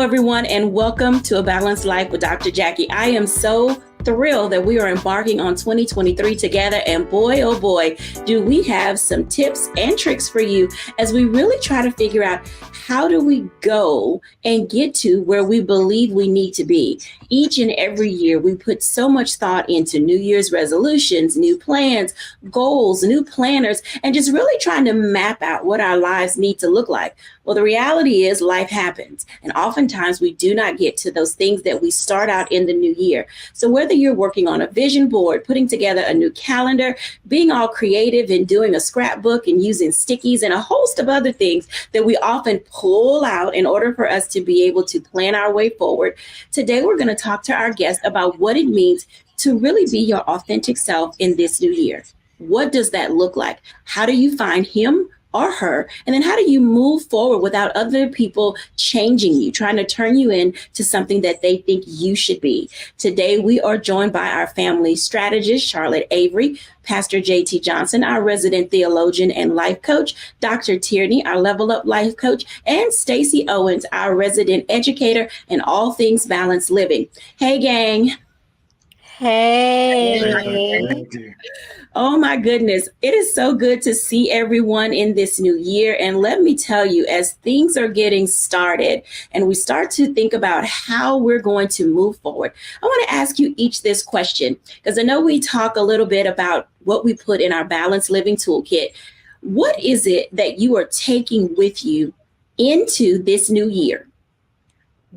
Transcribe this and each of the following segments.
Hello, everyone, and welcome to A Balanced Life with Dr. Jacquie. I am so thrilled that we are embarking on 2023 together, and boy, oh boy, do we have some tips and tricks for you as we really try to figure out how do we go and get to where we believe we need to be. Each and every year, we put so much thought into New Year's resolutions, new plans, goals, new planners, and just really trying to map out what our lives need to look like. Well, the reality is life happens, and oftentimes we do not get to those things that we start out in the new year. So whether you're working on a vision board, putting together a new calendar, being all creative and doing a scrapbook and using stickies and a host of other things that we often pull out in order for us to be able to plan our way forward, today we're going to talk to our guest about what it means to really be your authentic self in this new year. What does that look like? How do you find him or her? And then how do you move forward without other people changing you, trying to turn you into something that they think you should be? Today, we are joined by our family strategist, Charlotte Avery, Pastor J.T. Johnson, our resident theologian and life coach, Dr. Tierney, our level up life coach, and Stacey Owens, our resident educator in all things balanced living. Hey, gang. Hey. Oh my goodness. It is so good to see everyone in this new year. And let me tell you, as things are getting started and we start to think about how we're going to move forward, I want to ask you each this question, because I know we talk a little bit about what we put in our balanced living toolkit. What is it that you are taking with you into this new year?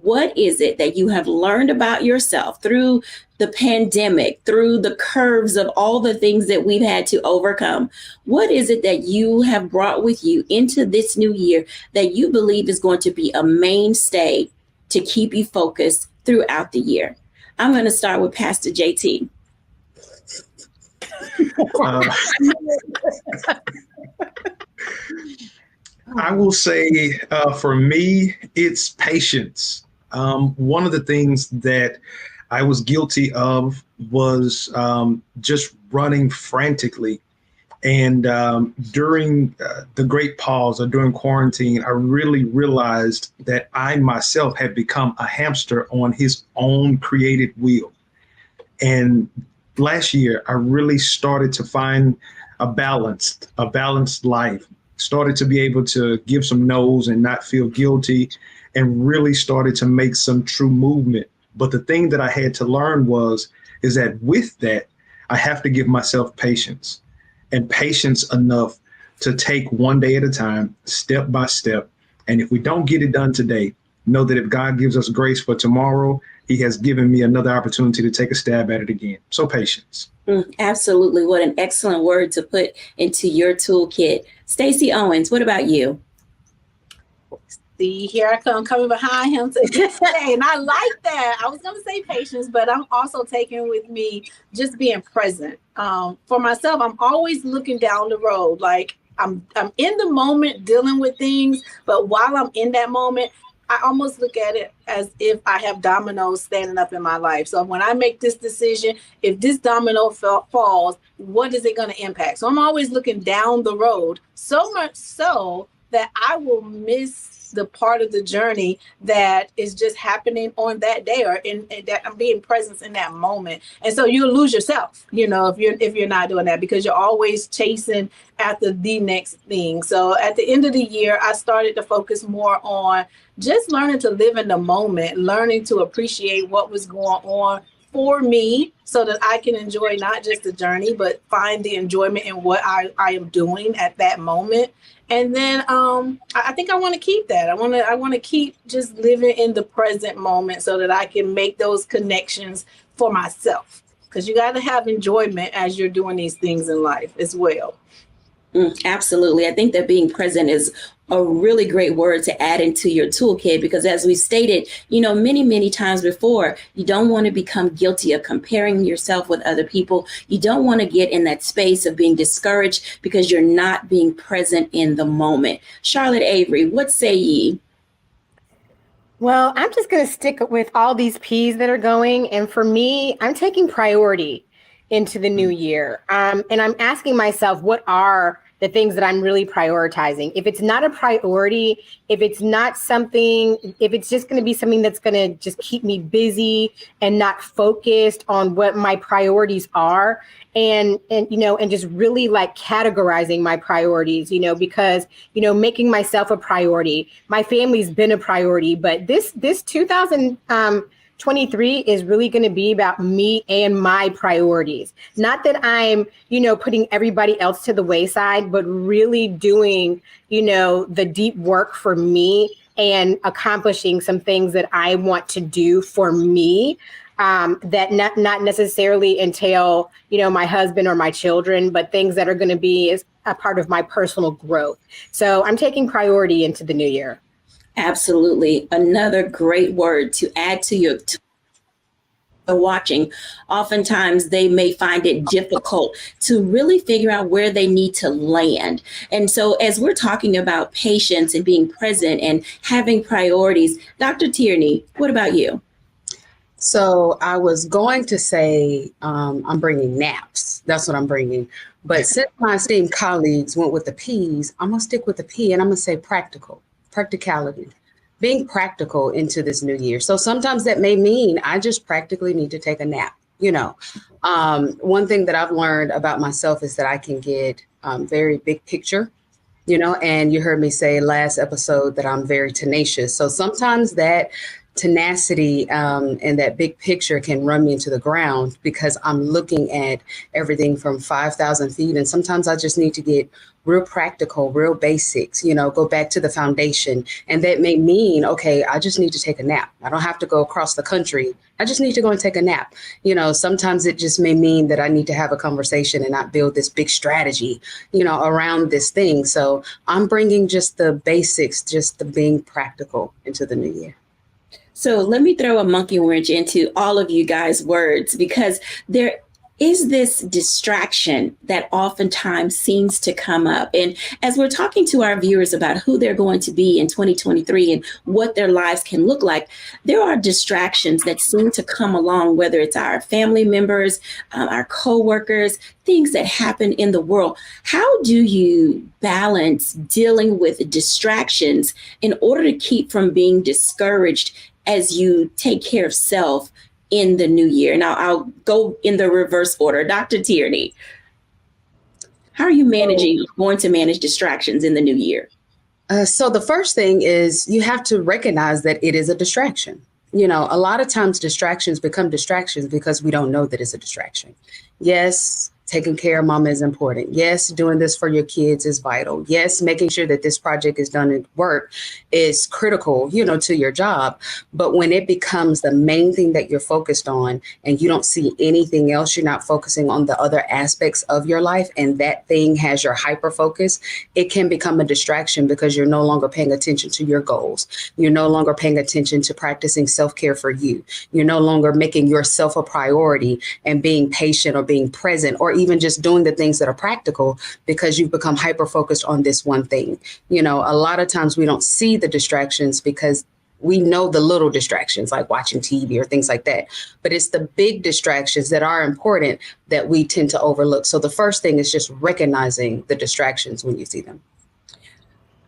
What is it that you have learned about yourself through the pandemic, through the curves of all the things that we've had to overcome? What is it that you have brought with you into this new year that you believe is going to be a mainstay to keep you focused throughout the year? I'm going to start with Pastor JT. I will say for me, it's patience. One of the things that I was guilty of was just running frantically. And during the great pause or during quarantine, I really realized that I myself had become a hamster on his own created wheel. And last year, I really started to find a balanced life, started to be able to give some no's and not feel guilty, and really started to make some true movement. But the thing that I had to learn is that with that, I have to give myself patience, and patience enough to take one day at a time, step by step. And if we don't get it done today, know that if God gives us grace for tomorrow, he has given me another opportunity to take a stab at it again. So patience. Absolutely. What an excellent word to put into your toolkit. Stacey Owens, what about you? See, here I come coming behind him today. And I like that. I was going to say patience, but I'm also taking with me just being present. For myself, I'm always looking down the road. Like I'm in the moment dealing with things, but while I'm in that moment, I almost look at it as if I have dominoes standing up in my life. So when I make this decision, if this domino falls, what is it going to impact? So I'm always looking down the road, so much so that I will miss the part of the journey that is just happening on that day, or in that I'm being present in that moment. And so you'll lose yourself, if you're not doing that, because you're always chasing after the next thing. So at the end of the year, I started to focus more on just learning to live in the moment, learning to appreciate what was going on for me so that I can enjoy not just the journey, but find the enjoyment in what I am doing at that moment. And then I think I want to keep that. I want to keep just living in the present moment so that I can make those connections for myself. Because you got to have enjoyment as you're doing these things in life as well. Absolutely. I think that being present is a really great word to add into your toolkit, because as we stated, many, many times before, you don't want to become guilty of comparing yourself with other people. You don't want to get in that space of being discouraged because you're not being present in the moment. Charlotte Avery, what say ye? Well, I'm just going to stick with all these P's that are going. And for me, I'm taking priority into the new year. And I'm asking myself, what are the things that I'm really prioritizing. If it's not a priority, if it's not something, if it's just going to be something that's going to just keep me busy and not focused on what my priorities are, and just really like categorizing my priorities, because making myself a priority. My family's been a priority, but this 2023 is really going to be about me and my priorities. Not that I'm putting everybody else to the wayside, but really doing the deep work for me and accomplishing some things that I want to do for me. That not necessarily entail, my husband or my children, but things that are going to be as a part of my personal growth. So I'm taking priority into the new year. Absolutely. Another great word to add to your watching. Oftentimes they may find it difficult to really figure out where they need to land. And so as we're talking about patience and being present and having priorities, Dr. Tierney, what about you? So I was going to say I'm bringing naps. That's what I'm bringing. But since my esteemed colleagues went with the P's, I'm going to stick with the P, and I'm going to say practicality, being practical into this new year. So sometimes that may mean I just practically need to take a nap. One thing that I've learned about myself is that I can get very big picture, and you heard me say last episode that I'm very tenacious. So sometimes that tenacity and that big picture can run me into the ground because I'm looking at everything from 5,000 feet. And sometimes I just need to get real practical, real basics, go back to the foundation. And that may mean, okay, I just need to take a nap. I don't have to go across the country. I just need to go and take a nap. Sometimes it just may mean that I need to have a conversation and not build this big strategy, around this thing. So I'm bringing just the basics, just the being practical into the new year. So let me throw a monkey wrench into all of you guys' words, because there is this distraction that oftentimes seems to come up. And as we're talking to our viewers about who they're going to be in 2023 and what their lives can look like, there are distractions that seem to come along, whether it's our family members, our coworkers, things that happen in the world. How do you balance dealing with distractions in order to keep from being discouraged as you take care of self in the new year? Now, I'll go in the reverse order. Dr. Tierney, how are you going to manage distractions in the new year? So the first thing is you have to recognize that it is a distraction. A lot of times distractions become distractions because we don't know that it's a distraction. Yes, taking care of mama is important. Yes, doing this for your kids is vital. Yes, making sure that this project is done at work is critical, to your job. But when it becomes the main thing that you're focused on and you don't see anything else, you're not focusing on the other aspects of your life, and that thing has your hyper focus, it can become a distraction because you're no longer paying attention to your goals. You're no longer paying attention to practicing self-care for you. You're no longer making yourself a priority and being patient or being present or even just doing the things that are practical because you've become hyper focused on this one thing. A lot of times we don't see the distractions because we know the little distractions like watching TV or things like that. But it's the big distractions that are important that we tend to overlook. So the first thing is just recognizing the distractions when you see them.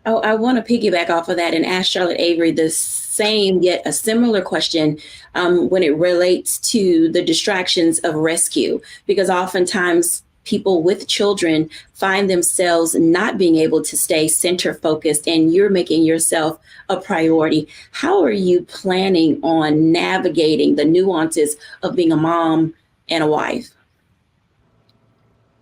Oh, I want to piggyback off of that and ask Charlotte Avery the same, yet a similar question when it relates to the distractions of rescue, because oftentimes people with children find themselves not being able to stay center focused, and you're making yourself a priority. How are you planning on navigating the nuances of being a mom and a wife?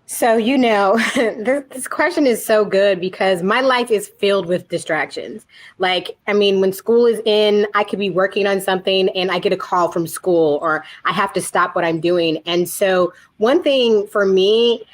So, this question is so good because my life is filled with distractions. When school is in, I could be working on something and I get a call from school or I have to stop what I'm doing. And so one thing for me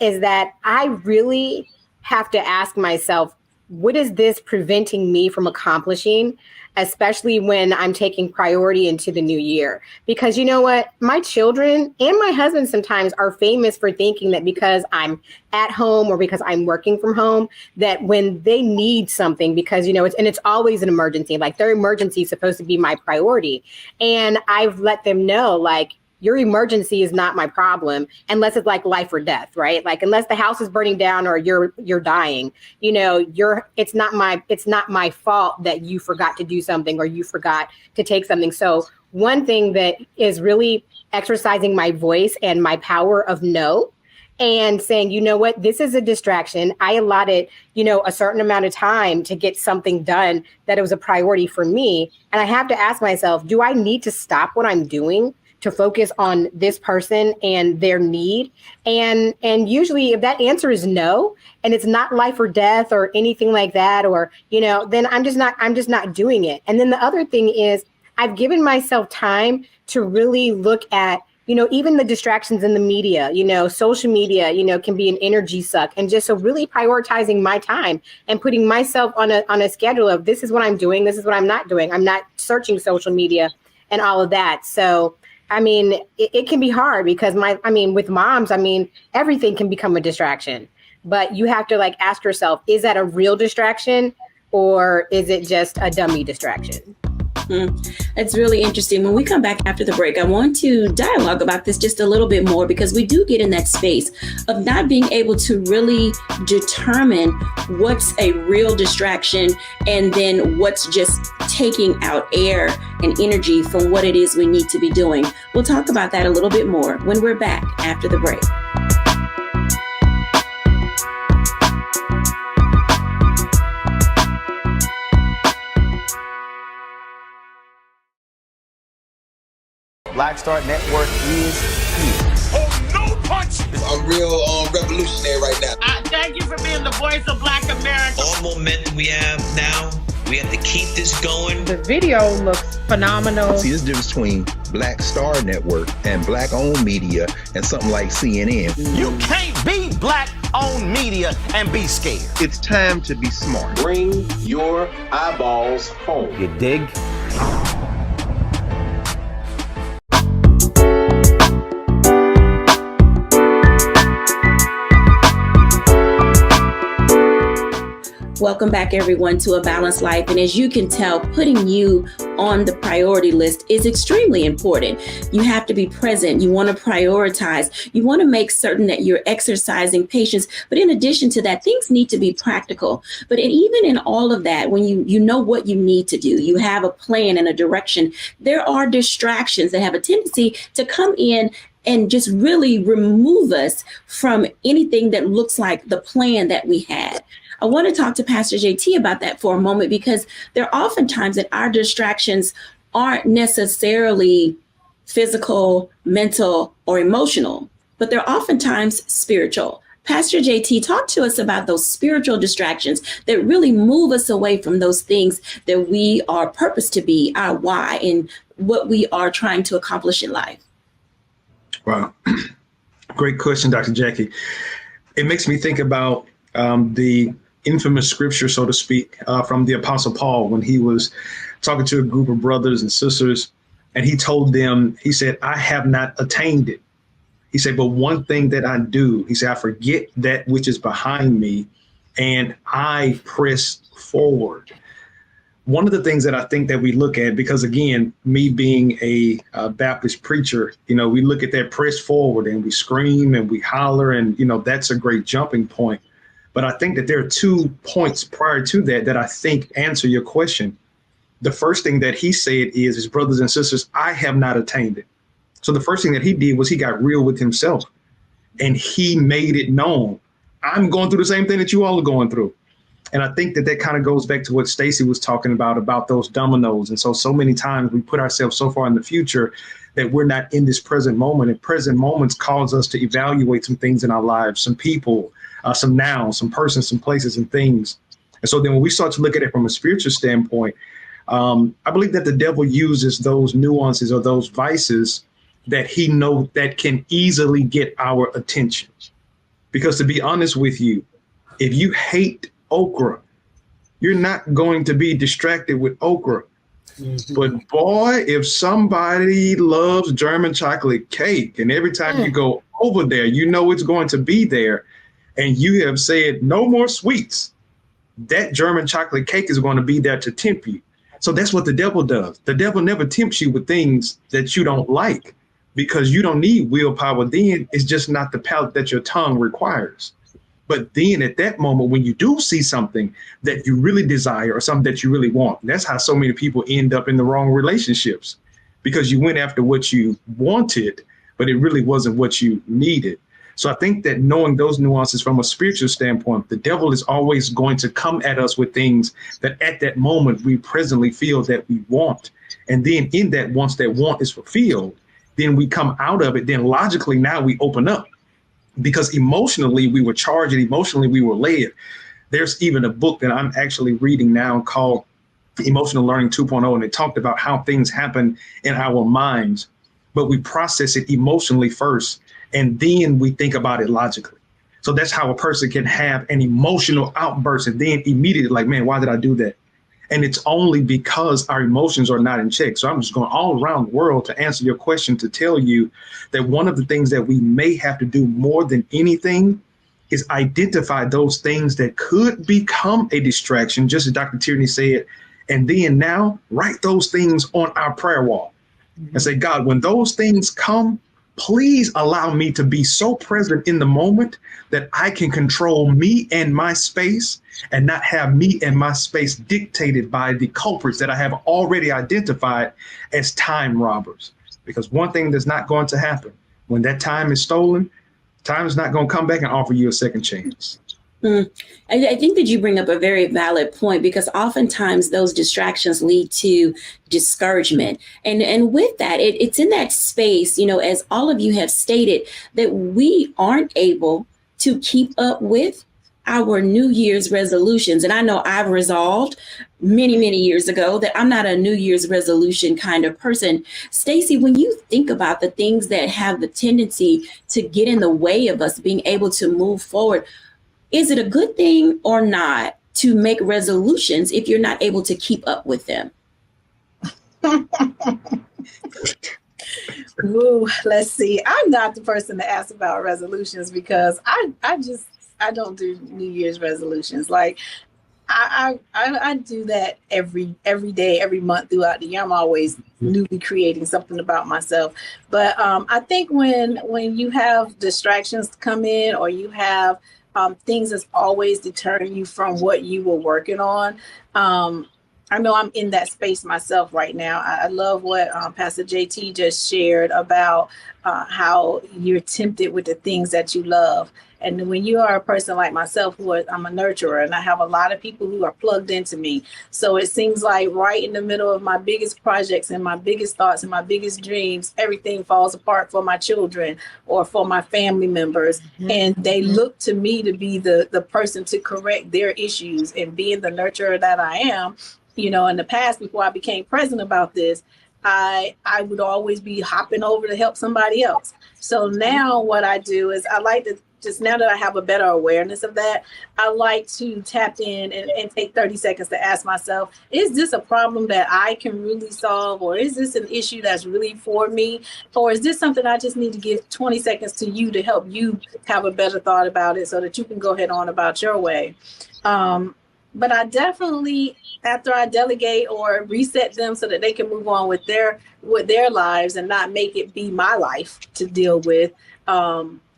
is that I really have to ask myself, what is this preventing me from accomplishing, especially when I'm taking priority into the new year? Because you know what? My children and my husband sometimes are famous for thinking that because I'm at home or because I'm working from home, that when they need something, because, it's always an emergency, like their emergency is supposed to be my priority. And I've let them know, your emergency is not my problem unless it's like life or death, right? Like unless the house is burning down or you're dying, you know, it's not my fault that you forgot to do something or you forgot to take something. So one thing that is really exercising my voice and my power of no, and saying, you know what, this is a distraction. I allotted, you know, a certain amount of time to get something done that it was a priority for me. And I have to ask myself, do I need to stop what I'm doing to focus on this person and their need? And usually if that answer is no, and it's not life or death or anything like that, or, you know, then I'm just not doing it. And then the other thing is I've given myself time to really look at, you know, even the distractions in the media, you know, social media, you know, can be an energy suck. And just so really prioritizing my time and putting myself on a schedule of this is what I'm doing. This is what I'm not doing. I'm not searching social media and all of that. So, I mean, it can be hard because with moms, everything can become a distraction, but you have to like ask yourself, is that a real distraction or is it just a dummy distraction? It's really interesting. When we come back after the break, I want to dialogue about this just a little bit more because we do get in that space of not being able to really determine what's a real distraction and then what's just taking out air and energy from what it is we need to be doing. We'll talk about that a little bit more when we're back after the break. Black Star Network is here. Oh, no punch! I'm real revolutionary right now. Thank you for being the voice of Black America. All momentum we have now, we have to keep this going. The video looks phenomenal. See, this difference between Black Star Network and Black-owned media and something like CNN. You can't be Black-owned media and be scared. It's time to be smart. Bring your eyeballs home. You dig? Welcome back, everyone, to A Balanced Life. And as you can tell, putting you on the priority list is extremely important. You have to be present. You want to prioritize. You want to make certain that you're exercising patience. But in addition to that, things need to be practical. But even in all of that, when you know what you need to do, you have a plan and a direction, there are distractions that have a tendency to come in and just really remove us from anything that looks like the plan that we had. I want to talk to Pastor JT about that for a moment, because there are often times that our distractions aren't necessarily physical, mental, or emotional, but they're oftentimes spiritual. Pastor JT, talk to us about those spiritual distractions that really move us away from those things that we are purposed to be, our why, and what we are trying to accomplish in life. Wow. Great question, Dr. Jacquie. It makes me think about the infamous scripture, so to speak, from the Apostle Paul, when he was talking to a group of brothers and sisters, and he told them, he said, I have not attained it. He said, but one thing that I do, he said, I forget that which is behind me and I press forward. One of the things that I think that we look at, because again, me being a Baptist preacher, we look at that press forward and we scream and we holler, and, that's a great jumping point. But I think that there are 2 points prior to that I think answer your question. The first thing that he said is, his brothers and sisters, I have not attained it. So the first thing that he did was he got real with himself and he made it known. I'm going through the same thing that you all are going through. And I think that kind of goes back to what Stacy was talking about those dominoes. And so many times we put ourselves so far in the future that we're not in this present moment. And present moments cause us to evaluate some things in our lives, some people, some nouns, some persons, some places and things. And so then when we start to look at it from a spiritual standpoint, I believe that the devil uses those nuances or those vices that he knows that can easily get our attention. Because to be honest with you, if you hate okra, you're not going to be distracted with okra. Mm-hmm. But boy, if somebody loves German chocolate cake and every time you go over there, it's going to be there, and you have said no more sweets, that German chocolate cake is going to be there to tempt you. So that's what the devil does. The devil never tempts you with things that you don't like. because you don't need willpower then. It's just not the palate that your tongue requires. But then at that moment, when you do see something that you really desire or something that you really want, that's how so many people end up in the wrong relationships, because you went after what you wanted, but it really wasn't what you needed. So I think that knowing those nuances from a spiritual standpoint, the devil is always going to come at us with things that at that moment we presently feel that we want. And then in that, once that want is fulfilled, then we come out of it. Then logically now we open up, because emotionally we were charged and emotionally we were led. There's even a book that I'm actually reading now called Emotional Learning 2.0, and it talked about how things happen in our minds, but we process it emotionally first, and then we think about it logically. So that's how a person can have an emotional outburst and then immediately like, man, why did I do that? And it's only because our emotions are not in check. So I'm just going all around the world to answer your question, to tell you that one of the things that we may have to do more than anything is identify those things that could become a distraction, just as Dr. Tierney said, and then now write those things on our prayer wall and say, God, when those things come, please allow me to be so present in the moment that I can control me and my space and not have me and my space dictated by the culprits that I have already identified as time robbers. Because one thing that's not going to happen, when that time is stolen, time is not going to come back and offer you a second chance. I think that you bring up a very valid point, because oftentimes those distractions lead to discouragement. And with that, it's in that space, as all of you have stated, that we aren't able to keep up with our New Year's resolutions. And I know I've resolved many, many years ago that I'm not a New Year's resolution kind of person. Stacey, when you think about the things that have the tendency to get in the way of us being able to move forward, is it a good thing or not to make resolutions if you're not able to keep up with them? Ooh, let's see. I'm not the person to ask about resolutions, because I don't do New Year's resolutions. Like I do that every day, every month throughout the year. I'm always newly creating something about myself. But I think when you have distractions come in, or you have things that's always deterring you from what you were working on. I know I'm in that space myself right now. I love what Pastor JT just shared about how you're tempted with the things that you love. And when you are a person like myself, I'm a nurturer, and I have a lot of people who are plugged into me. So it seems like right in the middle of my biggest projects and my biggest thoughts and my biggest dreams, everything falls apart for my children or for my family members. And they look to me to be the person to correct their issues. And being the nurturer that I am, in the past, before I became present about this, I would always be hopping over to help somebody else. So now what I do is I like to, just now that I have a better awareness of that, I like to tap in and take 30 seconds to ask myself, is this a problem that I can really solve? Or is this an issue that's really for me? Or is this something I just need to give 20 seconds to you to help you have a better thought about it so that you can go ahead on about your way? But I definitely, after I delegate or reset them so that they can move on with their lives and not make it be my life to deal with,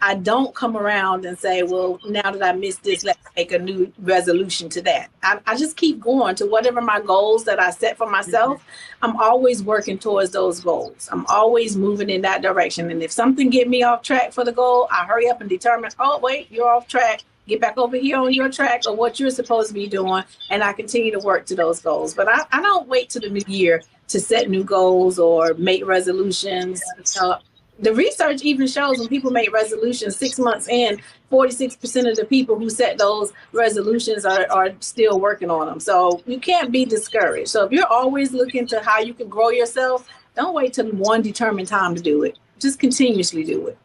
I don't come around and say, well, now that I missed this, let's make a new resolution to that. I just keep going to whatever my goals that I set for myself. I'm always working towards those goals. I'm always moving in that direction. And if something get me off track for the goal, I hurry up and determine, oh, wait, you're off track. Get back over here on your track or what you're supposed to be doing. And I continue to work to those goals. But I don't wait to the new year to set new goals or make resolutions. The research even shows when people make resolutions 6 months in, 46% of the people who set those resolutions are still working on them. So you can't be discouraged. So if you're always looking to how you can grow yourself, don't wait till one determined time to do it. Just continuously do it.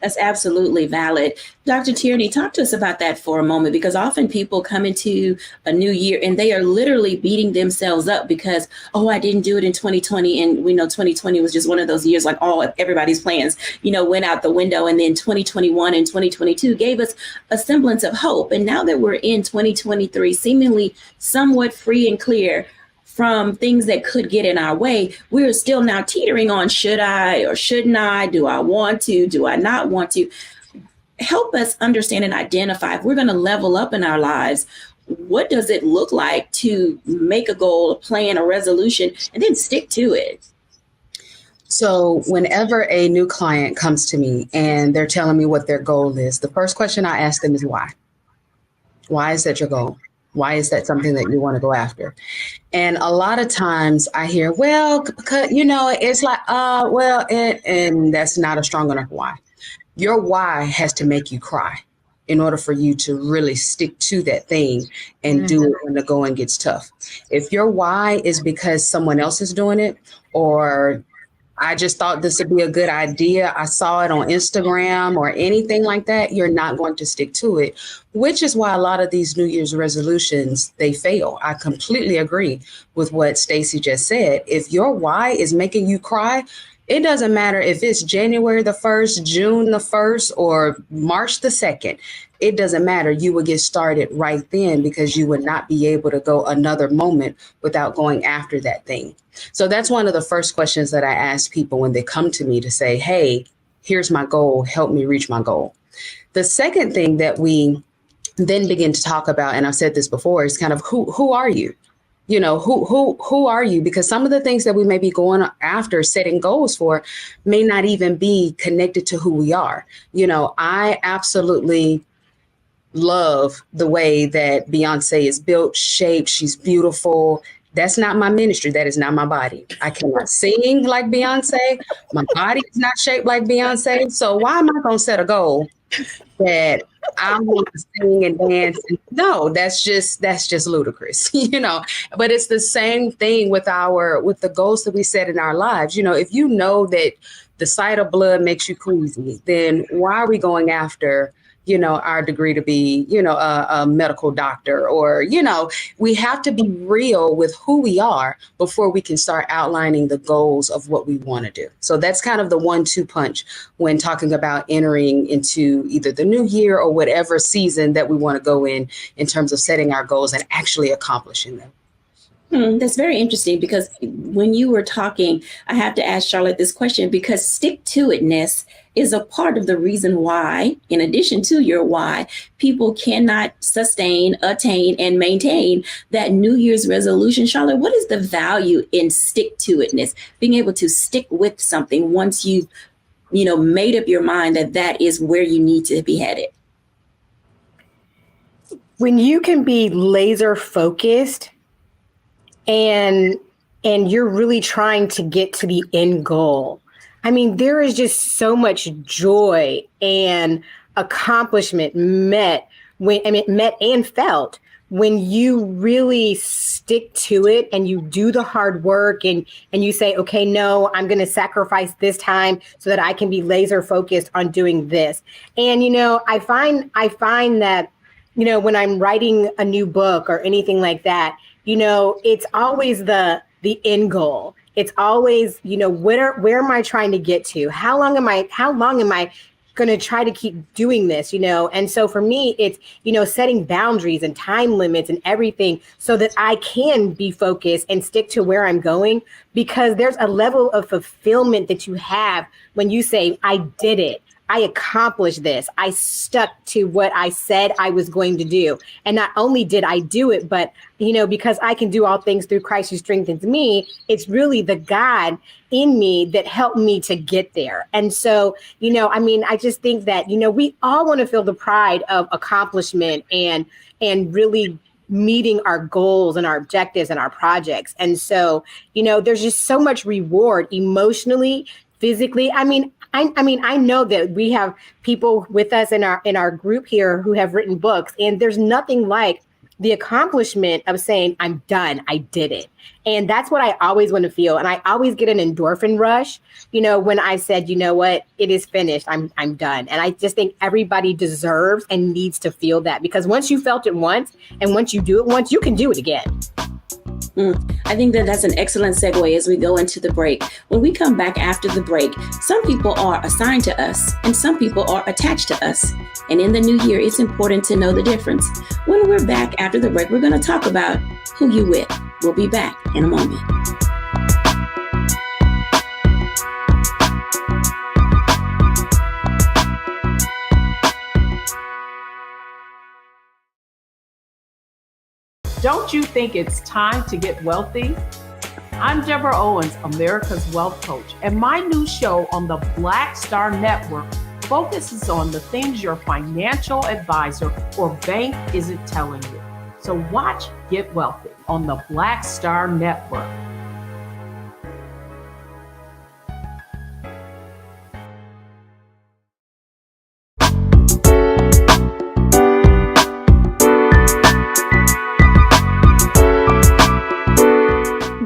That's absolutely valid. Dr. Tierney, talk to us about that for a moment, because often people come into a new year and they are literally beating themselves up because, oh, I didn't do it in 2020. And we know 2020 was just one of those years, like everybody's plans, went out the window. And then 2021 and 2022 gave us a semblance of hope. And now that we're in 2023, seemingly somewhat free and clear from things that could get in our way, we're still now teetering on, should I or shouldn't I? Do I want to? Do I not want to? Help us understand and identify if we're going to level up in our lives. What does it look like to make a goal, a plan, a resolution, and then stick to it? So whenever a new client comes to me and they're telling me what their goal is, the first question I ask them is why? Why is that your goal? Why is that something that you want to go after? And a lot of times I hear, well, because, it's like, and that's not a strong enough why. Your why has to make you cry in order for you to really stick to that thing and do it when the going gets tough. If your why is because someone else is doing it, or I just thought this would be a good idea, I saw it on Instagram or anything like that, you're not going to stick to it, which is why a lot of these New Year's resolutions, they fail. I completely agree with what Stacey just said. If your why is making you cry, it doesn't matter if it's January the 1st, June the 1st, or March the 2nd. It doesn't matter. You would get started right then because you would not be able to go another moment without going after that thing. So that's one of the first questions that I ask people when they come to me to say, hey, here's my goal. Help me reach my goal. The second thing that we then begin to talk about, and I've said this before, is kind of who are you? Who are you? Because some of the things that we may be going after setting goals for may not even be connected to who we are. I absolutely love the way that Beyonce is built, shaped. She's beautiful. That's not my ministry. That is not my body. I cannot sing like Beyonce. My body is not shaped like Beyonce. So why am I going to set a goal that I want to sing and dance? No, that's just ludicrous, but it's the same thing with the goals that we set in our lives. If you know that the sight of blood makes you queasy, then why are we going after, our degree to be, a medical doctor? Or, we have to be real with who we are before we can start outlining the goals of what we want to do. So that's kind of the 1-2 punch when talking about entering into either the new year or whatever season that we want to go in terms of setting our goals and actually accomplishing them. That's very interesting, because when you were talking, I have to ask Charlotte this question, because stick-to-itness is a part of the reason why, in addition to your why, people cannot sustain, attain, and maintain that New Year's resolution. Charlotte, what is the value in stick-to-itness, being able to stick with something once you've, made up your mind that is where you need to be headed? When you can be laser focused and you're really trying to get to the end goal, I mean, there is just so much joy and accomplishment met and felt when you really stick to it and you do the hard work and you say, okay, no, I'm going to sacrifice this time so that I can be laser focused on doing this. And, I find that, when I'm writing a new book or anything like that, it's always the end goal. It's always, where am I trying to get to? How long am I going to try to keep doing this, And so for me, it's, setting boundaries and time limits and everything so that I can be focused and stick to where I'm going, because there's a level of fulfillment that you have when you say, I did it. I accomplished this. I stuck to what I said I was going to do. And not only did I do it, but, because I can do all things through Christ who strengthens me, it's really the God in me that helped me to get there. And so, I just think that, we all want to feel the pride of accomplishment and really meeting our goals and our objectives and our projects. And so, there's just so much reward emotionally, physically. I know that we have people with us in our group here who have written books, and there's nothing like the accomplishment of saying, I'm done, I did it. And that's what I always want to feel. And I always get an endorphin rush, when I said, what, it is finished, I'm done. And I just think everybody deserves and needs to feel that, because once you felt it once, and once you do it once, you can do it again. I think that's an excellent segue as we go into the break. When we come back after the break, some people are assigned to us and some people are attached to us. And in the new year, it's important to know the difference. When we're back after the break, we're going to talk about who you with. We'll be back in a moment. Don't you think it's time to get wealthy? I'm Deborah Owens, America's Wealth Coach, and my new show on the Black Star Network focuses on the things your financial advisor or bank isn't telling you. So watch Get Wealthy on the Black Star Network.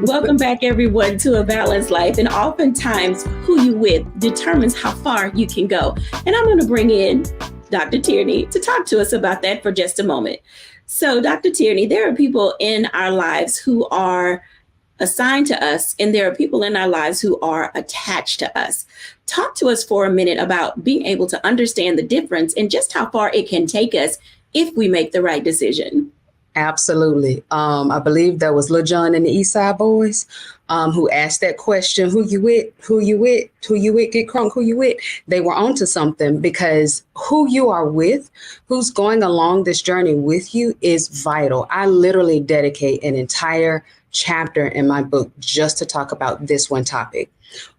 Welcome back, everyone, to A Balanced Life. And oftentimes, who you with determines how far you can go. And I'm going to bring in Dr. Tierney to talk to us about that for just a moment. So, Dr. Tierney, there are people in our lives who are assigned to us, and there are people in our lives who are attached to us. Talk to us for a minute about being able to understand the difference and just how far it can take us if we make the right decision. Absolutely. I believe that was Lil Jon and the East Side Boys who asked that question, who you with, who you with, who you with, get crunk, who you with. They were onto something, because who you are with, who's going along this journey with you is vital. I literally dedicate an entire chapter in my book just to talk about this one topic.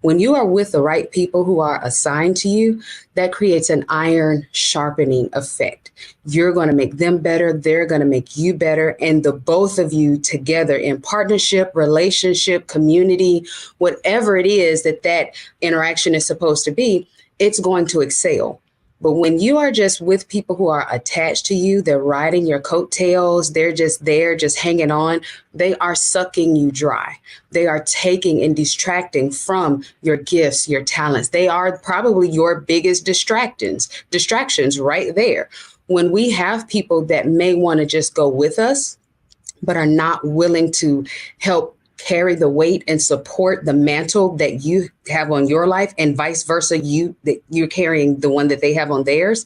When you are with the right people who are assigned to you, that creates an iron sharpening effect. You're going to make them better. They're going to make you better. And the both of you together in partnership, relationship, community, whatever it is that interaction is supposed to be, it's going to excel. But when you are just with people who are attached to you, they're riding your coattails, they're just there, just hanging on, they are sucking you dry. They are taking and distracting from your gifts, your talents. They are probably your biggest distractions right there. When we have people that may want to just go with us, but are not willing to help carry the weight and support the mantle that you have on your life, and vice versa, you're carrying the one that they have on theirs,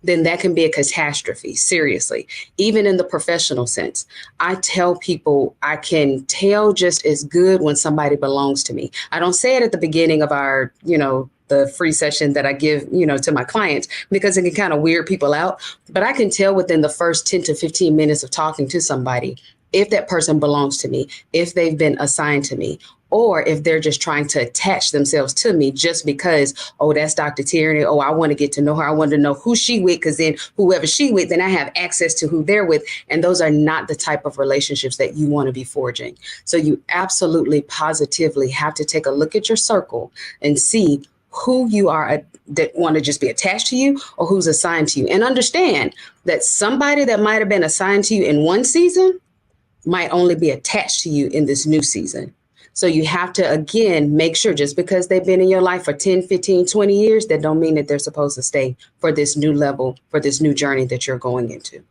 then that can be a catastrophe. Seriously, even in the professional sense, I tell people I can tell just as good when somebody belongs to me. I don't say it at the beginning of our, the free session that I give, to my clients, because it can kind of weird people out. But I can tell within the first 10 to 15 minutes of talking to somebody if that person belongs to me, if they've been assigned to me, or if they're just trying to attach themselves to me just because, oh, that's Dr. Tierney. Oh, I want to get to know her. I want to know who she with, because then whoever she with, then I have access to who they're with. And those are not the type of relationships that you want to be forging. So you absolutely, positively have to take a look at your circle and see who you are that want to just be attached to you, or who's assigned to you. And understand that somebody that might have been assigned to you in one season might only be attached to you in this new season. So you have to, again, make sure just because they've been in your life for 10, 15, 20 years, that don't mean that they're supposed to stay for this new level, for this new journey that you're going into.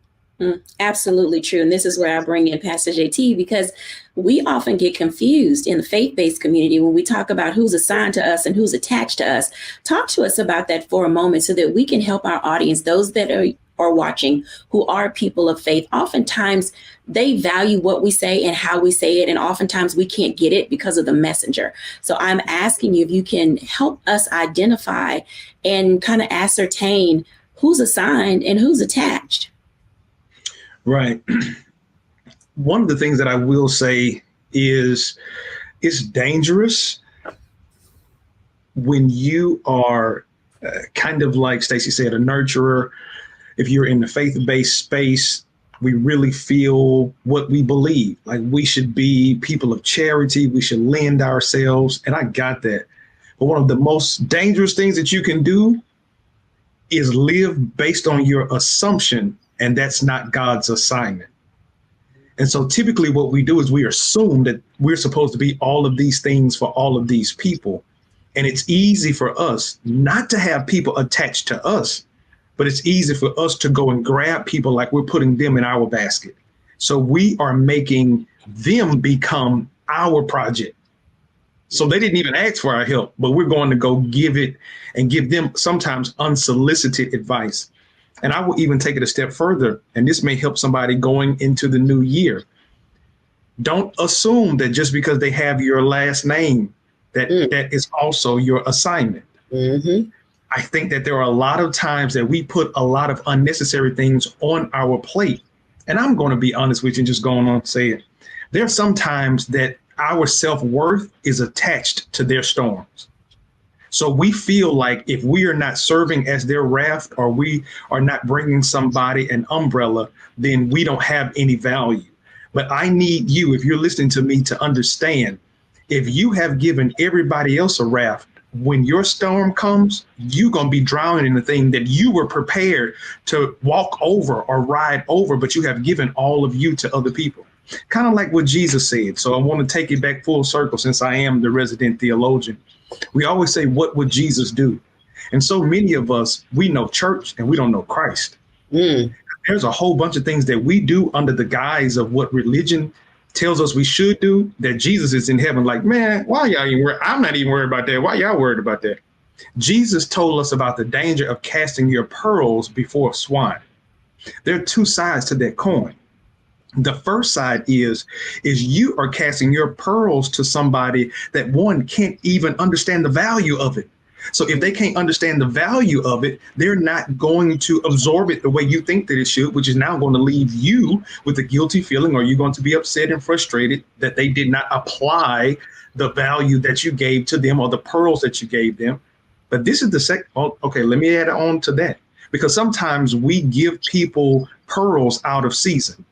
Absolutely true. And this is where I bring in Pastor JT, because we often get confused in the faith-based community when we talk about who's assigned to us and who's attached to us. Talk to us about that for a moment so that we can help our audience, those that are watching, who are people of faith. Oftentimes they value what we say and how we say it, and oftentimes we can't get it because of the messenger. So I'm asking you if you can help us identify and kind of ascertain who's assigned and who's attached. Right. One of the things that I will say is it's dangerous when you are kind of like Stacey said, a nurturer. If you're in the faith-based space, we really feel what we believe. Like we should be people of charity. We should lend ourselves. And I got that. But one of the most dangerous things that you can do is live based on your assumption, and that's not God's assignment. And so typically what we do is we assume that we're supposed to be all of these things for all of these people. And it's easy for us not to have people attached to us, but it's easy for us to go and grab people like we're putting them in our basket. So we are making them become our project. So they didn't even ask for our help, but we're going to go give it and give them sometimes unsolicited advice. And I will even take it a step further, and this may help somebody going into the new year. Don't assume that just because they have your last name, that is also your assignment. Mm-hmm. I think that there are a lot of times that we put a lot of unnecessary things on our plate. And I'm going to be honest with you and just going on to say it. There are some times that our self-worth is attached to their storms. So we feel like if we are not serving as their raft, or we are not bringing somebody an umbrella, then we don't have any value. But I need you, if you're listening to me, to understand, if you have given everybody else a raft, when your storm comes, you're going to be drowning in the thing that you were prepared to walk over or ride over, but you have given all of you to other people. Kind of like what Jesus said. So I want to take it back full circle, since I am the resident theologian. We always say, what would Jesus do? And so many of us, we know church and we don't know Christ. There's a whole bunch of things that we do under the guise of what religion tells us we should do, that Jesus is in heaven like, man, why y'all even worried? I'm not even worried about that. Why y'all worried about that? Jesus told us about the danger of casting your pearls before swine. There are two sides to that coin. The first side is you are casting your pearls to somebody that, one, can't even understand the value of it. So if they can't understand the value of it, they're not going to absorb it the way you think that it should, which is now going to leave you with a guilty feeling, or you're going to be upset and frustrated that they did not apply the value that you gave to them, or the pearls that you gave them. But this is the second. Oh, okay, let me add on to that, because sometimes we give people pearls out of season.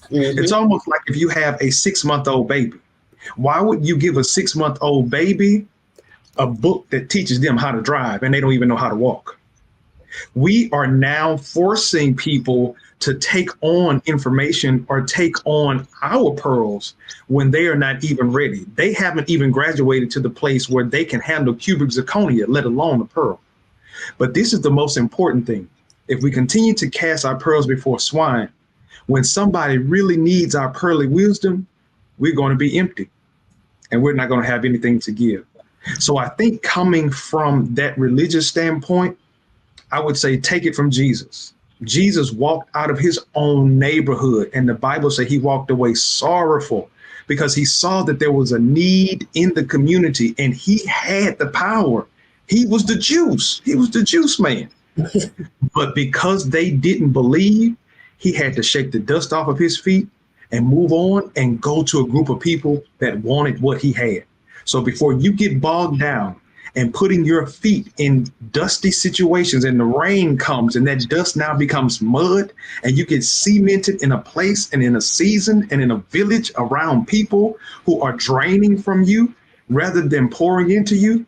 It's almost like if you have a 6-month-old baby. Why would you give a 6-month-old baby a book that teaches them how to drive and they don't even know how to walk? We are now forcing people to take on information or take on our pearls when they are not even ready. They haven't even graduated to the place where they can handle cubic zirconia, let alone a pearl. But this is the most important thing. If we continue to cast our pearls before swine, when somebody really needs our pearly wisdom, we're going to be empty and we're not going to have anything to give. So I think, coming from that religious standpoint, I would say take it from Jesus. Jesus walked out of his own neighborhood, and the Bible says he walked away sorrowful because he saw that there was a need in the community, and he had the power. He was the juice. He was the juice man. But because they didn't believe, he had to shake the dust off of his feet and move on and go to a group of people that wanted what he had. So before you get bogged down and putting your feet in dusty situations, and the rain comes and that dust now becomes mud, and you get cemented in a place and in a season and in a village around people who are draining from you rather than pouring into you,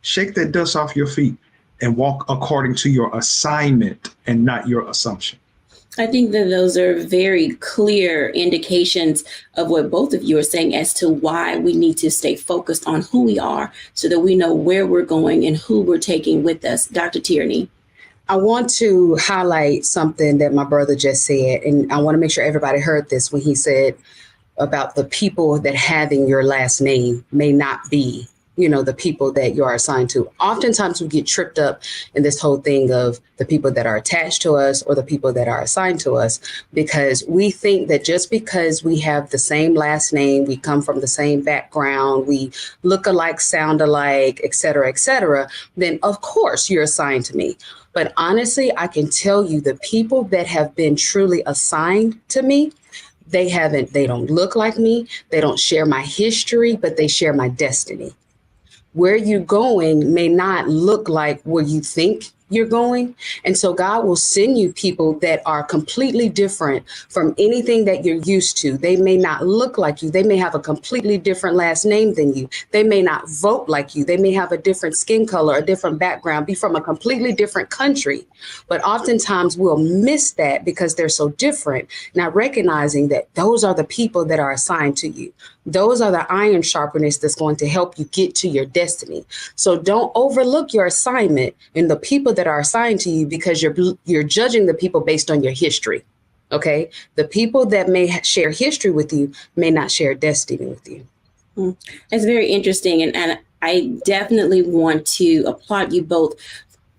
shake that dust off your feet and walk according to your assignment and not your assumption. I think that those are very clear indications of what both of you are saying as to why we need to stay focused on who we are so that we know where we're going and who we're taking with us. Dr. Tierney. I want to highlight something that my brother just said, and I want to make sure everybody heard this when he said about the people that having your last name may not be, the people that you are assigned to. Oftentimes we get tripped up in this whole thing of the people that are attached to us or the people that are assigned to us, because we think that just because we have the same last name, we come from the same background, we look alike, sound alike, et cetera, then of course you're assigned to me. But honestly, I can tell you the people that have been truly assigned to me, they don't look like me. They don't share my history, but they share my destiny. Where you're going may not look like where you think you're going. And so God will send you people that are completely different from anything that you're used to. They may not look like you. They may have a completely different last name than you. They may not vote like you. They may have a different skin color, a different background, be from a completely different country. But oftentimes we'll miss that because they're so different, not recognizing that those are the people that are assigned to you. Those are the iron sharpeners that's going to help you get to your destiny. So don't overlook your assignment and the people that are assigned to you, because you're judging the people based on your history. Okay. The people that may share history with you may not share destiny with you. It's very interesting. And I definitely want to applaud you both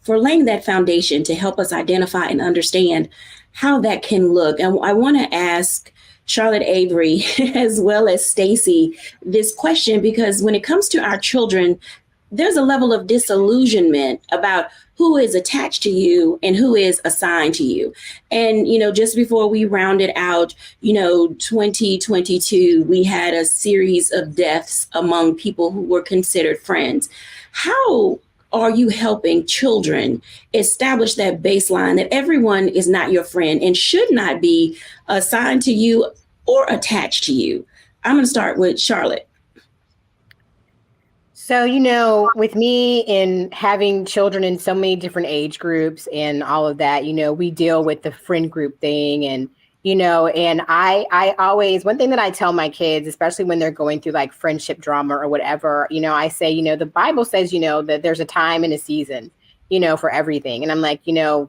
for laying that foundation to help us identify and understand how that can look. And I want to ask Charlotte Avery, as well as Stacy, this question, because when it comes to our children, there's a level of disillusionment about who is attached to you and who is assigned to you. And, just before we rounded out, 2022, we had a series of deaths among people who were considered friends. How are you helping children establish that baseline that everyone is not your friend and should not be assigned to you or attached to you? I'm going to start with Charlotte. So, with me in having children in so many different age groups and all of that, we deal with the friend group thing. And, and I always, one thing that I tell my kids, especially when they're going through like friendship drama or whatever, I say, the Bible says, that there's a time and a season, for everything. And I'm like,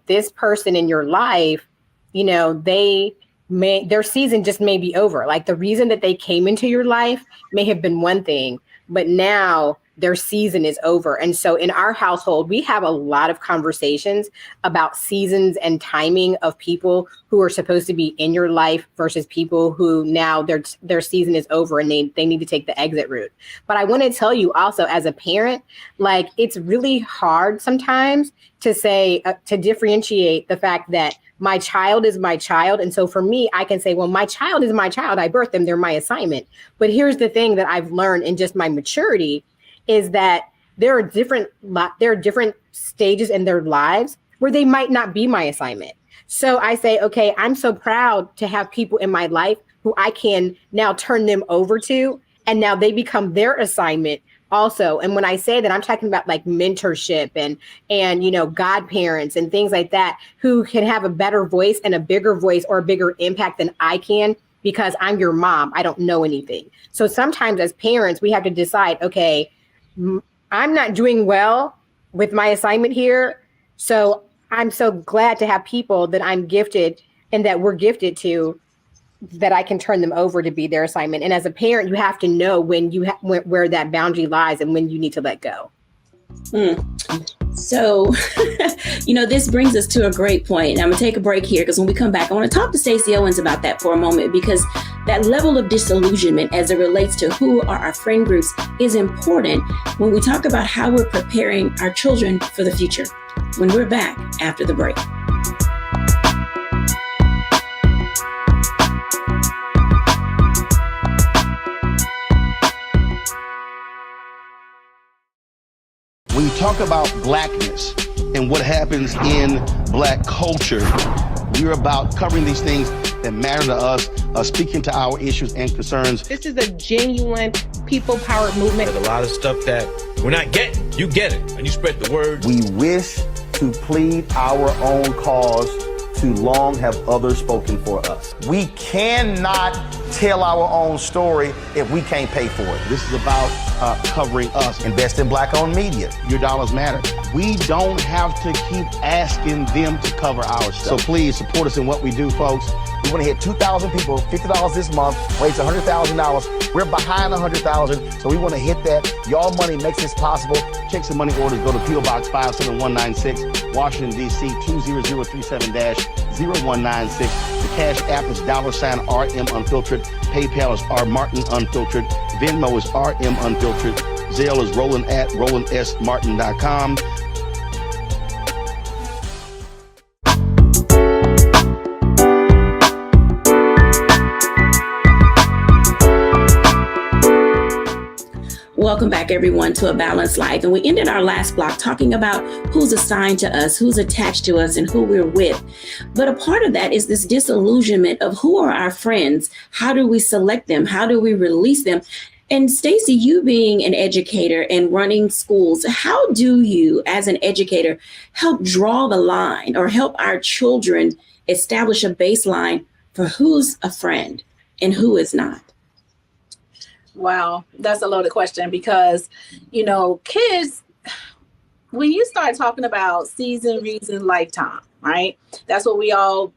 this person in your life, their season just may be over. Like the reason that they came into your life may have been one thing, but now their season is over. And so in our household, we have a lot of conversations about seasons and timing of people who are supposed to be in your life versus people who now their season is over and they need to take the exit route. But I want to tell you also, as a parent, like it's really hard sometimes to say, to differentiate the fact that my child is my child. And so for me, I can say, well, my child is my child. I birthed them. They're my assignment. But here's the thing that I've learned in just my maturity is that there are different stages in their lives where they might not be my assignment. So I say, okay, I'm so proud to have people in my life who I can now turn them over to, and now they become their assignment also. And when I say that, I'm talking about like mentorship and godparents and things like that, who can have a better voice and a bigger voice or a bigger impact than I can, because I'm your mom. I don't know anything. So sometimes as parents, we have to decide, okay, I'm not doing well with my assignment here. So I'm so glad to have people that I'm gifted and that we're gifted to, that I can turn them over to be their assignment. And as a parent, you have to know when where that boundary lies and when you need to let go. So, this brings us to a great point. And I'm going to take a break here because when we come back, I want to talk to Stacey Owens about that for a moment, because that level of disillusionment as it relates to who are our friend groups is important when we talk about how we're preparing our children for the future. When we're back after the break. When you talk about blackness and what happens in black culture, we're about covering these things that matter to us, speaking to our issues and concerns. This is a genuine people-powered movement. There's a lot of stuff that we're not getting. You get it, and you spread the word. We wish to plead our own cause. Too long have others spoken for us. We cannot tell our own story if we can't pay for it. This is about covering us. Invest in black-owned media. Your dollars matter. We don't have to keep asking them to cover our stuff. So please support us in what we do, folks. We want to hit 2,000 people, $50 this month, raise $100,000. We're behind 100,000, so we want to hit that. Y'all money makes this possible. Check some money orders. Go to P.O. Box 57196, Washington, D.C. 20037-0196. The Cash App is $RM Unfiltered. PayPal is R Martin Unfiltered. Venmo is RM Unfiltered. Zelle is Roland@RolandSMartin.com. Welcome back, everyone, to A Balanced Life. And we ended our last block talking about who's assigned to us, who's attached to us, and who we're with. But a part of that is this disillusionment of who are our friends? How do we select them? How do we release them? And Stacey, you being an educator and running schools, how do you, as an educator, help draw the line or help our children establish a baseline for who's a friend and who is not? Wow, that's a loaded question because, kids, when you start talking about season, reason, lifetime, right? That's what we all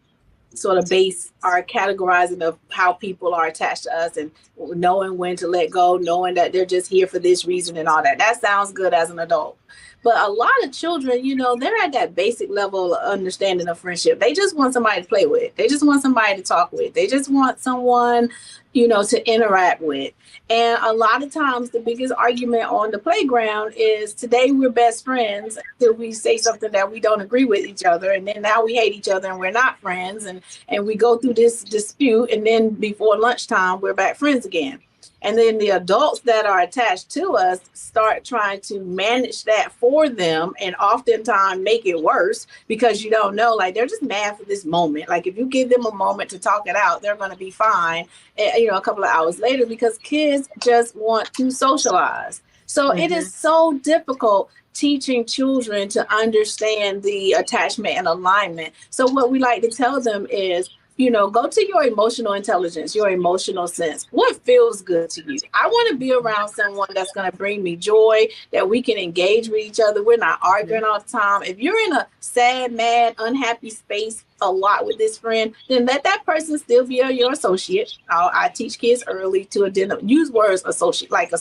sort of base our categorizing of how people are attached to us and knowing when to let go, knowing that they're just here for this reason and all that. That sounds good as an adult. But a lot of children, they're at that basic level of understanding of friendship. They just want somebody to play with. They just want somebody to talk with. They just want someone, to interact with. And a lot of times the biggest argument on the playground is today we're best friends until we say something that we don't agree with each other. And then now we hate each other and we're not friends. And we go through this dispute. And then before lunchtime, we're back friends again. And then the adults that are attached to us start trying to manage that for them and oftentimes make it worse because you don't know, like they're just mad for this moment. Like if you give them a moment to talk it out, they're going to be fine, a couple of hours later because kids just want to socialize. So it is so difficult teaching children to understand the attachment and alignment. So what we like to tell them is, go to your emotional intelligence, your emotional sense. What feels good to you? I want to be around someone that's going to bring me joy, that we can engage with each other. We're not arguing all the time. If you're in a sad, mad, unhappy space a lot with this friend, then let that person still be your associate. I teach kids early to use words associates. Like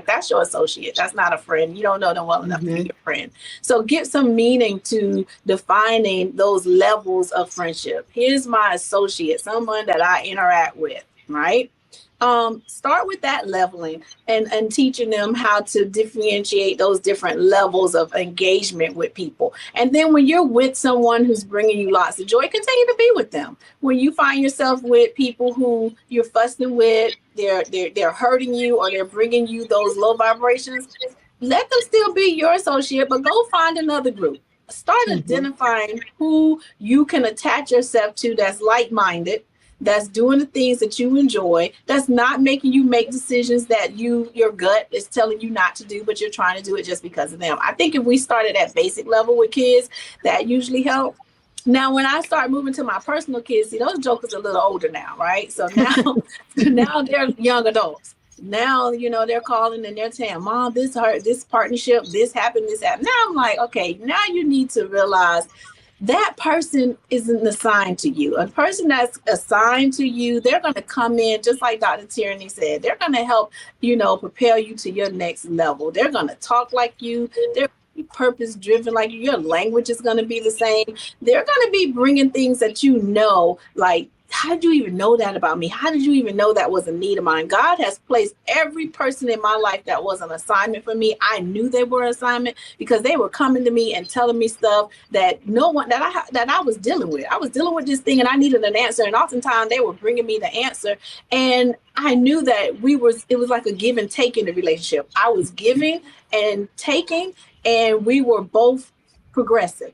that's your associate. That's not a friend. You don't know them well enough to be your friend. So get some meaning to defining those levels of friendship. Here's my associate, someone that I interact with, right? Start with that leveling and teaching them how to differentiate those different levels of engagement with people. And then when you're with someone who's bringing you lots of joy, continue to be with them. When you find yourself with people who you're fussing with, they're hurting you or they're bringing you those low vibrations, let them still be your associate, but go find another group. Start identifying who you can attach yourself to that's like-minded, that's doing the things that you enjoy, that's not making you make decisions that your gut is telling you not to do, but you're trying to do it just because of them. I think if we start at that basic level with kids, that usually helps. Now, when I start moving to my personal kids, see, those jokers are a little older now, right? So now they're young adults. Now, they're calling and they're saying, Mom, this hurt, this partnership, this happened, this happened. Now I'm like, okay, now you need to realize that person isn't assigned to you. A person that's assigned to you, they're going to come in, just like Dr. Tierney said, they're going to help, propel you to your next level. They're going to talk like you. They're purpose driven like you. Your language is going to be the same. They're going to be bringing things that like, how did you even know that about me? How did you even know that was a need of mine? God has placed every person in my life that was an assignment for me. I knew they were an assignment because they were coming to me and telling me stuff that I was dealing with. I was dealing with this thing and I needed an answer. And oftentimes they were bringing me the answer. And I knew that it was like a give and take in the relationship. I was giving and taking, and we were both progressive.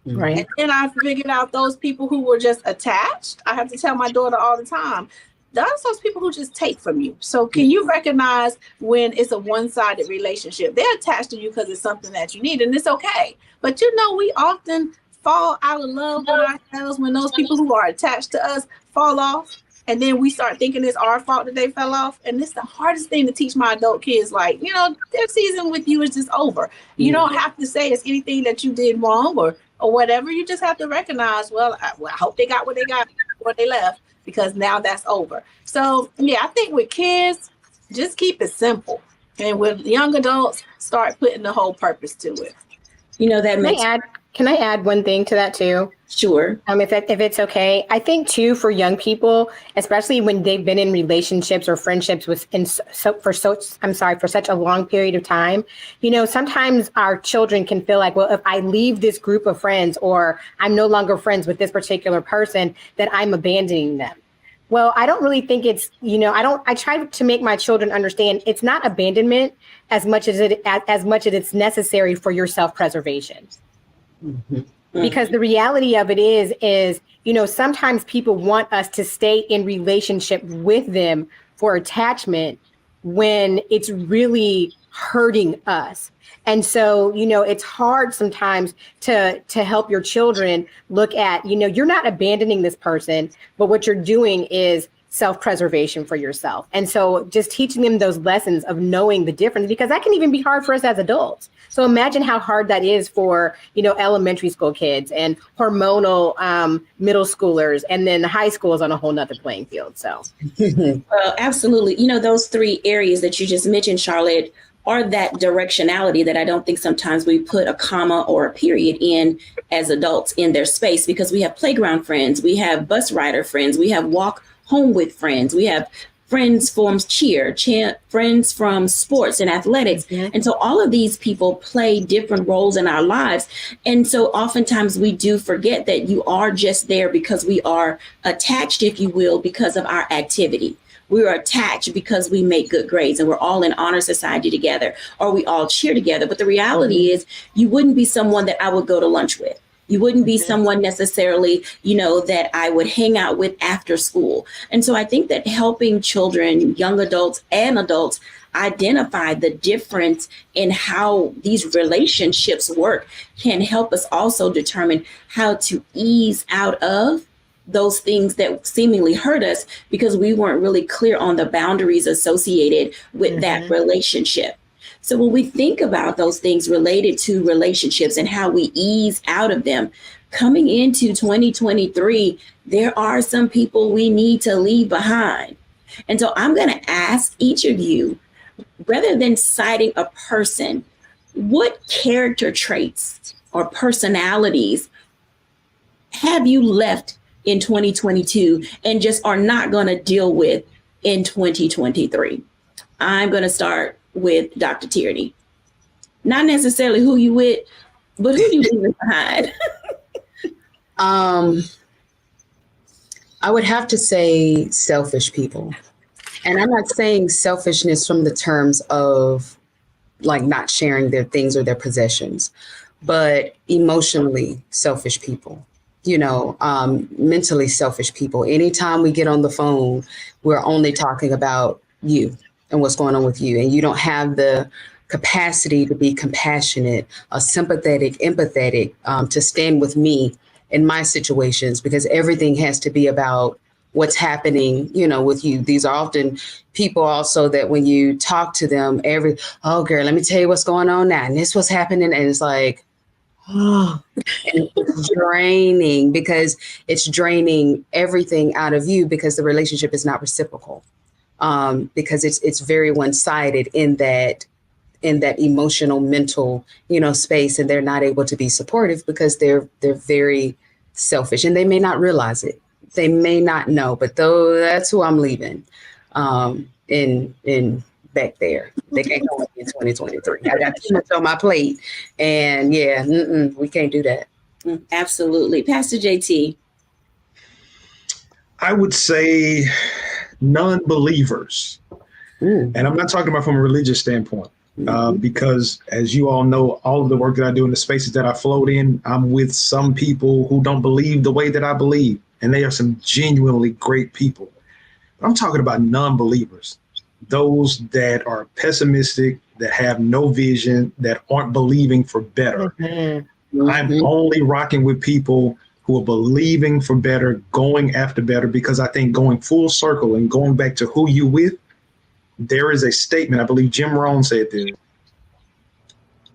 Right. And then I figured out those people who were just attached. I have to tell my daughter all the time, that's those people who just take from you. So can you recognize when it's a one-sided relationship? They're attached to you because it's something that you need, and it's okay. But we often fall out of love with ourselves when those people who are attached to us fall off. And then we start thinking it's our fault that they fell off. And it's the hardest thing to teach my adult kids, like, their season with you is just over. You don't have to say it's anything that you did wrong or whatever. You just have to recognize, I hope they got what they got before they left, because now that's over. So, I think with kids, just keep it simple. And with young adults, start putting the whole purpose to it. Can I add one thing to that too? Sure. If it's okay. I think too, for young people, especially when they've been in relationships or friendships for such a long period of time, sometimes our children can feel like, well, if I leave this group of friends or I'm no longer friends with this particular person, that I'm abandoning them. Well, I don't really think it's, I try to make my children understand it's not abandonment as much as it's necessary for your self-preservation. Because the reality of it is, sometimes people want us to stay in relationship with them for attachment when it's really hurting us. And so, it's hard sometimes to help your children look at, you're not abandoning this person, but what you're doing is self-preservation for yourself. And so just teaching them those lessons of knowing the difference, because that can even be hard for us as adults. So imagine how hard that is for, elementary school kids and hormonal middle schoolers, and then high school is on a whole nother playing field. So well, absolutely. Those three areas that you just mentioned, Charlotte, are that directionality that I don't think sometimes we put a comma or a period in as adults in their space, because we have playground friends, we have bus rider friends, we have walk home with friends, we have friends from cheer, friends from sports and athletics. Mm-hmm. And so all of these people play different roles in our lives. And so oftentimes we do forget that you are just there because we are attached, if you will, because of our activity. We are attached because we make good grades and we're all in honor society together, or we all cheer together. But the reality is you wouldn't be someone that I would go to lunch with. You wouldn't be someone necessarily, that I would hang out with after school. And so I think that helping children, young adults and adults identify the difference in how these relationships work can help us also determine how to ease out of those things that seemingly hurt us because we weren't really clear on the boundaries associated with that relationship. So when we think about those things related to relationships and how we ease out of them, coming into 2023, there are some people we need to leave behind. And so I'm going to ask each of you, rather than citing a person, what character traits or personalities have you left in 2022 and just are not going to deal with in 2023? I'm going to start with Dr. Tierney. Not necessarily who you with, but who you leaving behind. I would have to say selfish people. And I'm not saying selfishness from the terms of like not sharing their things or their possessions, but emotionally selfish people. Mentally selfish people. Anytime we get on the phone, we're only talking about you and what's going on with you. And you don't have the capacity to be compassionate, sympathetic, empathetic, to stand with me in my situations, because everything has to be about what's happening, with you. These are often people also that when you talk to them, oh, girl, let me tell you what's going on now. And this was happening. And it's like, oh, and it's draining because it's draining everything out of you because the relationship is not reciprocal. Because it's very one-sided in that emotional, mental, space, and they're not able to be supportive because they're very selfish and they may not realize it. They may not know, but though that's who I'm leaving in back there. They can't go in 2023. I got too much on my plate, and we can't do that. Absolutely. Pastor JT. I would say non-believers. And I'm not talking about from a religious standpoint, because as you all know, all of the work that I do in the spaces that I float in, I'm with some people who don't believe the way that I believe. And they are some genuinely great people. I'm talking about non-believers, those that are pessimistic, that have no vision, that aren't believing for better. I'm only rocking with people who are believing for better, going after better, because I think going full circle and going back to who you with, there is a statement, I believe Jim Rohn said this: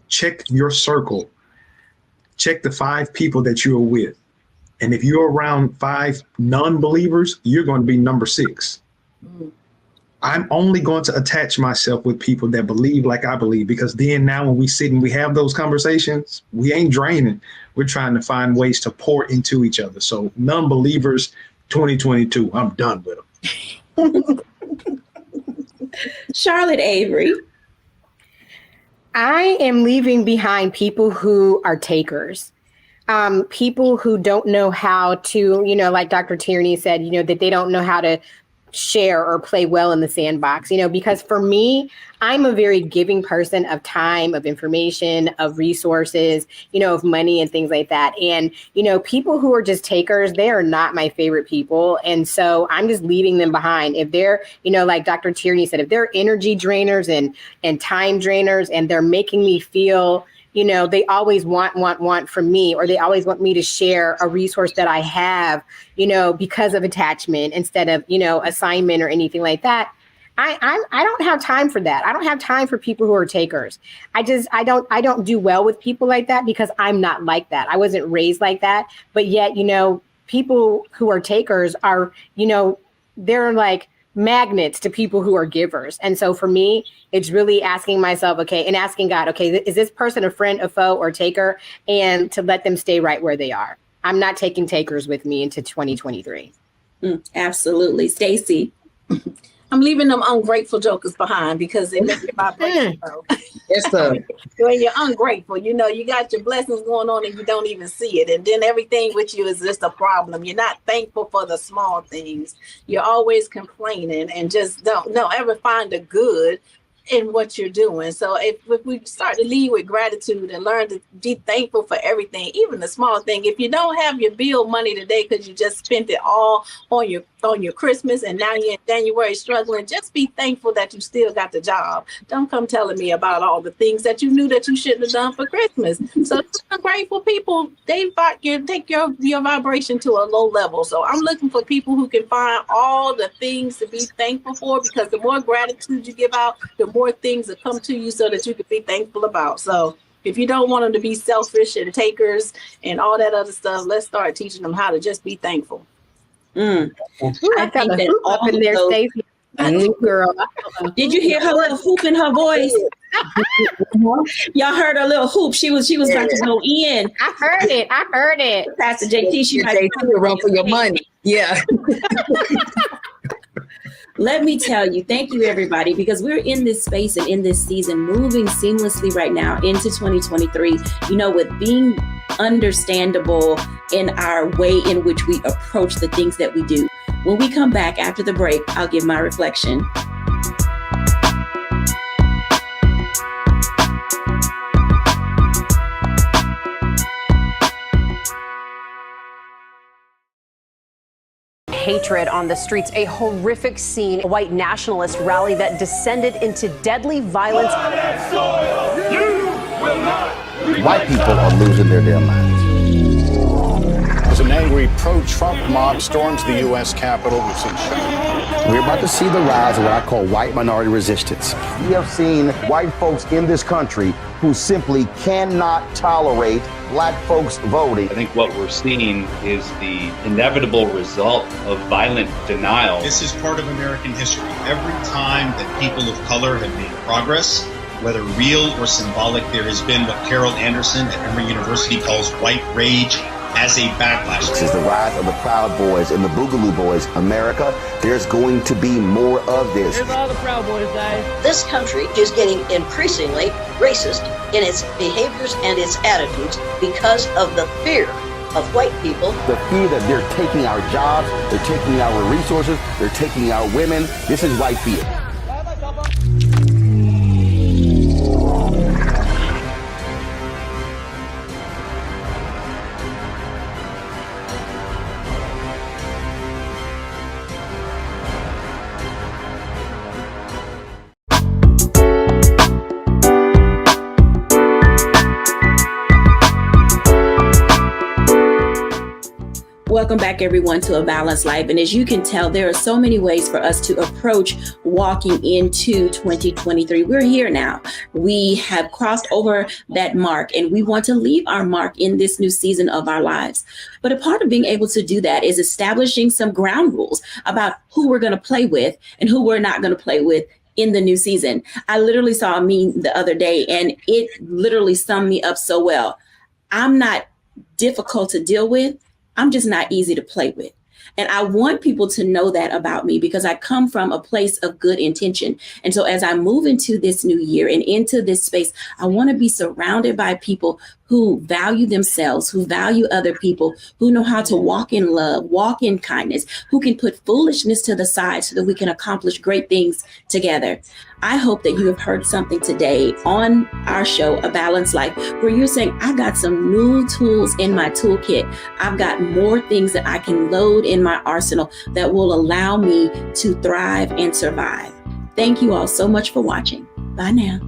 check your circle, check the 5 people that you are with. And if you're around 5 non-believers, you're going to be number 6. I'm only going to attach myself with people that believe like I believe, because then now when we sit and we have those conversations, we ain't draining. We're trying to find ways to pour into each other. So non-believers, 2022, I'm done with them. Charlotte Avery. I am leaving behind people who are takers. People who don't know how to, like Dr. Tierney said, that they don't know how to share or play well in the sandbox, because for me, I'm a very giving person of time, of information, of resources, of money and things like that. And, people who are just takers, they are not my favorite people. And so I'm just leaving them behind. If they're, like Dr. Tierney said, if they're energy drainers and time drainers, and they're making me feel, they always want from me, or they always want me to share a resource that I have, because of attachment instead of, assignment or anything like that. I don't have time for that. I don't have time for people who are takers. I don't do well with people like that because I'm not like that. I wasn't raised like that. But yet, people who are takers are, they're like magnets to people who are givers. And so for me, it's really asking myself, okay, and asking God, okay, is this person a friend, a foe, or taker? And to let them stay right where they are. I'm not taking takers with me into 2023. Absolutely. Stacey. I'm leaving them ungrateful jokers behind because they make your vibration low. Yes, sir. When you're ungrateful, you got your blessings going on and you don't even see it. And then everything with you is just a problem. You're not thankful for the small things. You're always complaining and just don't ever find the good in what you're doing. So if we start to lead with gratitude and learn to be thankful for everything, even the small thing. If you don't have your bill money today because you just spent it all on your Christmas and now you're in January struggling, just be thankful that you still got the job. Don't come telling me about all the things that you knew that you shouldn't have done for Christmas. So grateful people, they take your vibration to a low level. So I'm looking for people who can find all the things to be thankful for, because the more gratitude you give out, the more things that come to you so that you can be thankful about. So if you don't want them to be selfish and takers and all that other stuff, let's start teaching them how to just be thankful. I think that up in there, Stacey. Girl. Did you hear her little hoop in her voice? Y'all heard her little hoop. She was about to go in. I heard it. Pastor JT, she might run for your money. Yeah. Let me tell you, thank you, everybody, because we're in this space and in this season, moving seamlessly right now into 2023, with being understandable in our way in which we approach the things that we do. When we come back after the break, I'll give my reflection. Hatred on the streets, a horrific scene, a white nationalist rally that descended into deadly violence. White people are losing their damn minds. As an angry pro-Trump mob storms the U.S. Capitol, we've seen We're about to see the rise of what I call white minority resistance. We have seen white folks in this country who simply cannot tolerate black folks voting. I think what we're seeing is the inevitable result of violent denial. This is part of American history. Every time that people of color have made progress, whether real or symbolic, there has been what Carol Anderson at Emory University calls white rage as a backlash. This is the rise of the Proud Boys and the Boogaloo Boys. America, there's going to be more of this. Here's all the Proud Boys, guys. This country is getting increasingly racist in its behaviors and its attitudes because of the fear of white people. The fear that they're taking our jobs, they're taking our resources, they're taking our women. This is white fear. Welcome back, everyone, to A Balanced Life. And as you can tell, there are so many ways for us to approach walking into 2023. We're here now. We have crossed over that mark, and we want to leave our mark in this new season of our lives. But a part of being able to do that is establishing some ground rules about who we're going to play with and who we're not going to play with in the new season. I literally saw a meme the other day, and it literally summed me up so well. I'm not difficult to deal with. I'm just not easy to play with. And I want people to know that about me, because I come from a place of good intention. And so as I move into this new year and into this space, I want to be surrounded by people who value themselves, who value other people, who know how to walk in love, walk in kindness, who can put foolishness to the side so that we can accomplish great things together. I hope that you have heard something today on our show, A Balanced Life, where you're saying, I got some new tools in my toolkit. I've got more things that I can load in my arsenal that will allow me to thrive and survive. Thank you all so much for watching. Bye now.